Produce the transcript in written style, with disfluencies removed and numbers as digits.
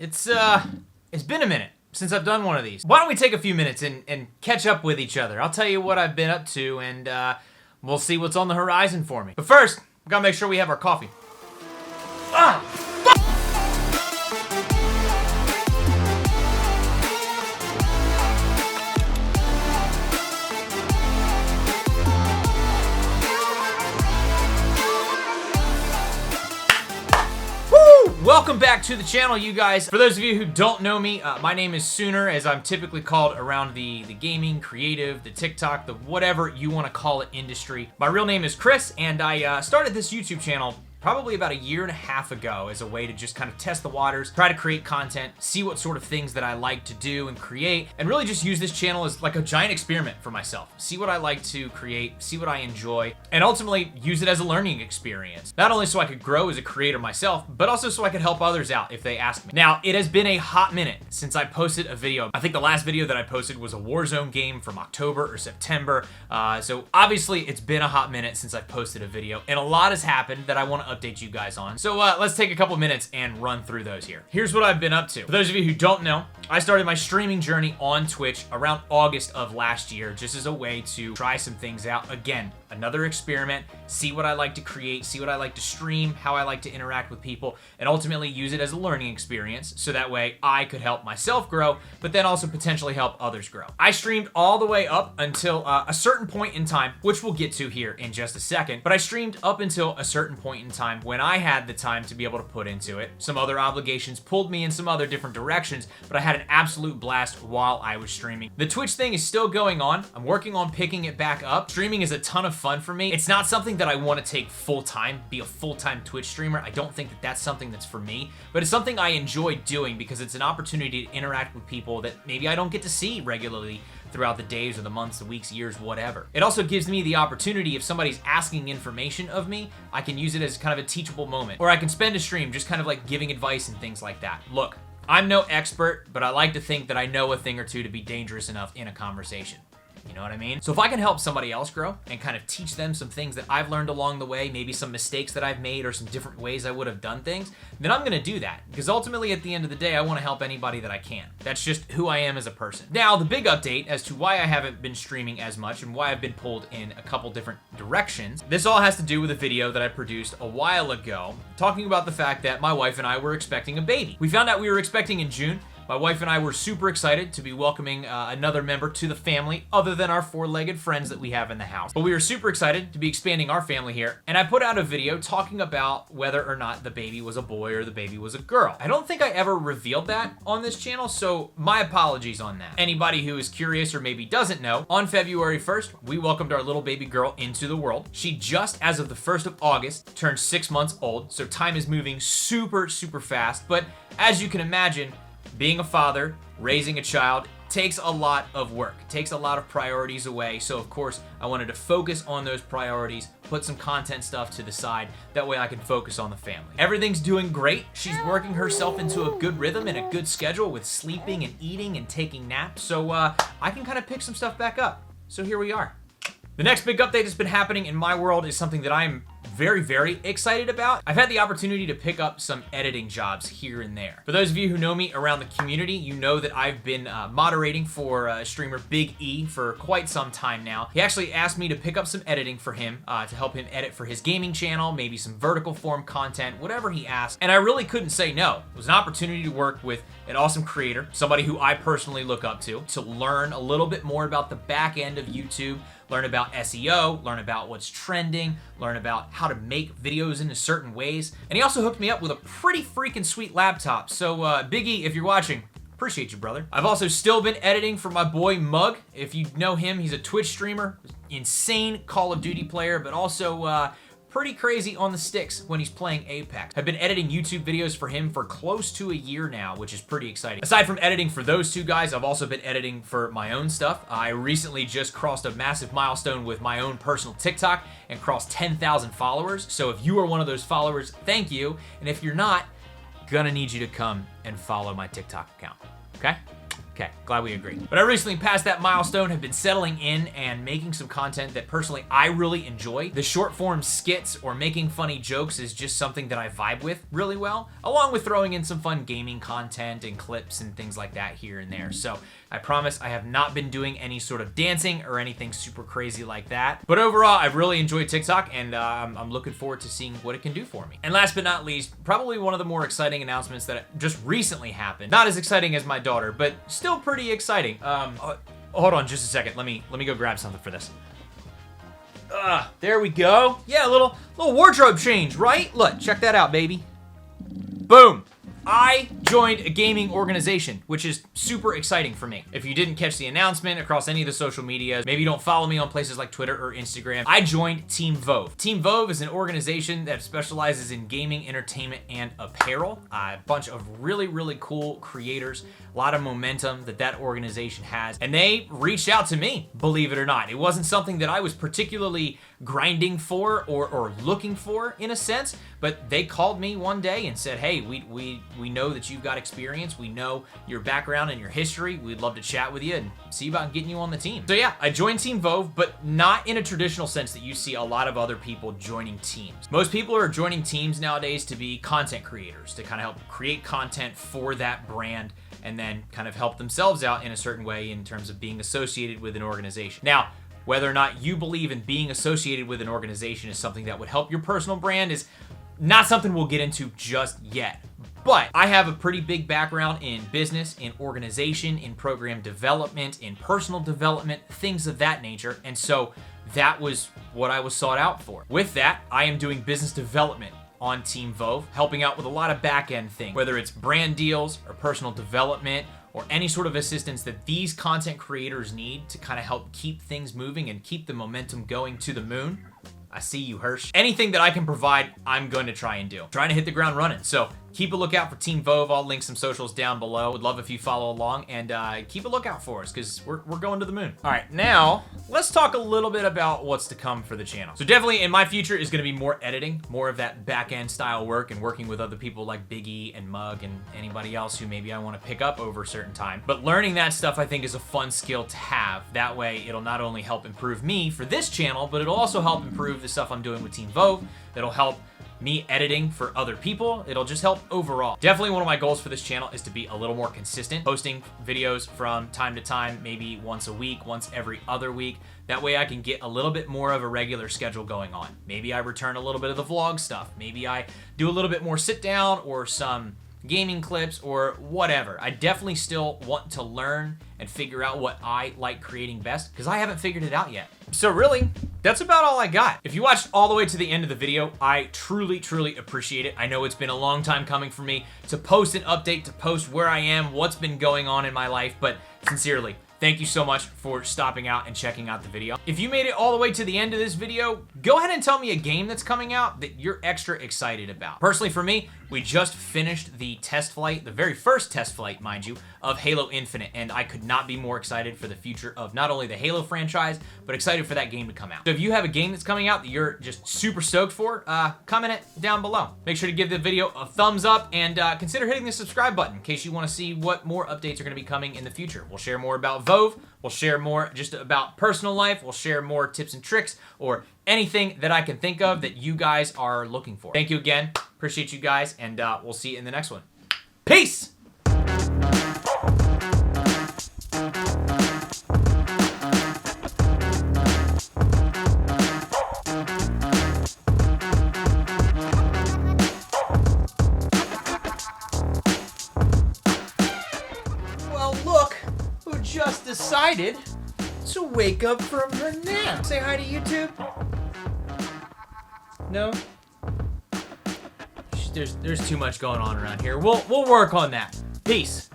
It's been a minute since I've done one of these. Why don't we take a few minutes and catch up with each other? I'll tell you what I've been up to, and we'll see what's on the horizon for me. But first, we gotta make sure we have our coffee. Welcome back to the channel, you guys. For those of you who don't know me, my name is Sooner, as I'm typically called around the gaming, creative, the TikTok, the whatever you want to call it industry. My real name is Chris, and I started this YouTube channel probably about a year and a half ago as a way to just kind of test the waters, try to create content, see what sort of things that I like to do and create, and really just use this channel as like a giant experiment for myself. See what I like to create, see what I enjoy, and ultimately use it as a learning experience. Not only so I could grow as a creator myself, but also so I could help others out if they ask me. Now, it has been a hot minute since I posted a video. I think the last video that I posted was a Warzone game from October or September. So obviously it's been a hot minute since I posted a video, and a lot has happened that I want to update you guys on. So let's take a couple minutes and run through those here. Here's what I've been up to. For those of you who don't know, I started my streaming journey on Twitch around August of last year, just as a way to try some things out. Again, another experiment, see what I like to create, see what I like to stream, how I like to interact with people, and ultimately use it as a learning experience, so that way I could help myself grow, but then also potentially help others grow. I streamed all the way up until a certain point in time, which we'll get to here in just a second, but I streamed up until a certain point in time when I had the time to be able to put into it. Some other obligations pulled me in some other different directions, but I had an absolute blast while I was streaming. The Twitch thing is still going on. I'm working on picking it back up. Streaming is a ton of fun for me. It's not something that I want to take full-time, be a full-time Twitch streamer. I don't think that that's something that's for me, but it's something I enjoy doing because it's an opportunity to interact with people that maybe I don't get to see regularly throughout the days or the months, the weeks, years, whatever. It also gives me the opportunity, if somebody's asking information of me, I can use it as kind of a teachable moment. Or I can spend a stream just kind of like giving advice and things like that. Look, I'm no expert, but I like to think that I know a thing or two to be dangerous enough in a conversation. You know what I mean? So if I can help somebody else grow and kind of teach them some things that I've learned along the way, maybe some mistakes that I've made or some different ways I would have done things, then I'm gonna do that. Because ultimately at the end of the day, I wanna help anybody that I can. That's just who I am as a person. Now, the big update as to why I haven't been streaming as much and why I've been pulled in a couple different directions, this all has to do with a video that I produced a while ago, talking about the fact that my wife and I were expecting a baby. We found out we were expecting in June. My wife and I were super excited to be welcoming another member to the family other than our four-legged friends that we have in the house. But we were super excited to be expanding our family here, and I put out a video talking about whether or not the baby was a boy or the baby was a girl. I don't think I ever revealed that on this channel, so my apologies on that. Anybody who is curious or maybe doesn't know, on February 1st, we welcomed our little baby girl into the world. She just, as of the 1st of August, turned 6 months old, so time is moving super, super fast. But as you can imagine, being a father, raising a child, takes a lot of work, takes a lot of priorities away. So of course, I wanted to focus on those priorities, put some content stuff to the side. That way I can focus on the family. Everything's doing great. She's working herself into a good rhythm and a good schedule with sleeping and eating and taking naps. So I can kind of pick some stuff back up. So here we are. The next big update that's been happening in my world is something that I'm very, very excited about. I've had the opportunity to pick up some editing jobs here and there. For those of you who know me around the community, you know that I've been moderating for streamer Big E for quite some time now. He actually asked me to pick up some editing for him to help him edit for his gaming channel, maybe some vertical form content, whatever he asked. And I really couldn't say no. It was an opportunity to work with an awesome creator, somebody who I personally look up to learn a little bit more about the back end of YouTube, learn about SEO, learn about what's trending, learn about how to make videos in certain ways. And he also hooked me up with a pretty freaking sweet laptop. So Big E, if you're watching, appreciate you, brother. I've also still been editing for my boy Mug. If you know him, he's a Twitch streamer, insane Call of Duty player, but also pretty crazy on the sticks when he's playing Apex. I've been editing YouTube videos for him for close to a year now, which is pretty exciting. Aside from editing for those two guys, I've also been editing for my own stuff. I recently just crossed a massive milestone with my own personal TikTok and crossed 10,000 followers. So if you are one of those followers, thank you. And if you're not, gonna need you to come and follow my TikTok account, okay? Okay, glad we agree. But I recently passed that milestone, have been settling in and making some content that personally I really enjoy. The short form skits or making funny jokes is just something that I vibe with really well, along with throwing in some fun gaming content and clips and things like that here and there. So I promise I have not been doing any sort of dancing or anything super crazy like that. But overall, I've really enjoyed TikTok, and I'm looking forward to seeing what it can do for me. And last but not least, probably one of the more exciting announcements that just recently happened. Not as exciting as my daughter, but still pretty exciting. Hold on just a second. Let me go grab something for this. There we go. Yeah, a little wardrobe change, right? Look, check that out, baby. Boom. I joined a gaming organization, which is super exciting for me. If you didn't catch the announcement across any of the social media, maybe you don't follow me on places like Twitter or Instagram, I joined Team Vove. Team Vove is an organization that specializes in gaming, entertainment, and apparel. A bunch of really, really cool creators, a lot of momentum that organization has, and they reached out to me, believe it or not. It wasn't something that I was particularly grinding for or looking for in a sense, but they called me one day and said, hey, we know that you've got experience, we know your background and your history, we'd love to chat with you and see about getting you on the team. So yeah, I joined Team Vove, but not in a traditional sense that you see a lot of other people joining teams. Most people are joining teams nowadays to be content creators, to kind of help create content for that brand and then kind of help themselves out in a certain way in terms of being associated with an organization. Now, whether or not you believe in being associated with an organization is something that would help your personal brand is not something we'll get into just yet. But I have a pretty big background in business, in organization, in program development, in personal development, things of that nature. And so that was what I was sought out for. With that, I am doing business development on Team Vove, helping out with a lot of back-end things, whether it's brand deals or personal development or any sort of assistance that these content creators need to kind of help keep things moving and keep the momentum going to the moon. I see you, Hirsch. Anything that I can provide, I'm going to try and do. Trying to hit the ground running. So keep a lookout for Team Vove. I'll link some socials down below. Would love if you follow along and keep a lookout for us because we're going to the moon. All right, now let's talk a little bit about what's to come for the channel. So definitely in my future is going to be more editing, more of that back-end style work and working with other people like Big E and Mug and anybody else who maybe I want to pick up over a certain time. But learning that stuff I think is a fun skill to have. That way it'll not only help improve me for this channel, but it'll also help improve the stuff I'm doing with Team Vove. It'll help me editing for other people. It'll just help overall. Definitely one of my goals for this channel is to be a little more consistent, posting videos from time to time, maybe once a week, once every other week. That way I can get a little bit more of a regular schedule going on. Maybe I return a little bit of the vlog stuff. Maybe I do a little bit more sit down or some gaming clips or whatever. I definitely still want to learn and figure out what I like creating best because I haven't figured it out yet. So really, that's about all I got. If you watched all the way to the end of the video, I truly, truly appreciate it. I know it's been a long time coming for me to post an update, to post where I am, what's been going on in my life, but sincerely, thank you so much for stopping out and checking out the video. If you made it all the way to the end of this video, go ahead and tell me a game that's coming out that you're extra excited about. Personally, for me, we just finished the test flight, the very first test flight, mind you, of Halo Infinite, and I could not be more excited for the future of not only the Halo franchise, but excited for that game to come out. So if you have a game that's coming out that you're just super stoked for, comment it down below. Make sure to give the video a thumbs up and consider hitting the subscribe button in case you want to see what more updates are going to be coming in the future. We'll share more about Vove, we'll share more just about personal life, we'll share more tips and tricks, or anything that I can think of that you guys are looking for. Thank you again. Appreciate you guys, and we'll see you in the next one. Peace! Well, look who just decided to wake up from her nap. Say hi to YouTube. No? There's too much going on around here. We'll work on that. Peace.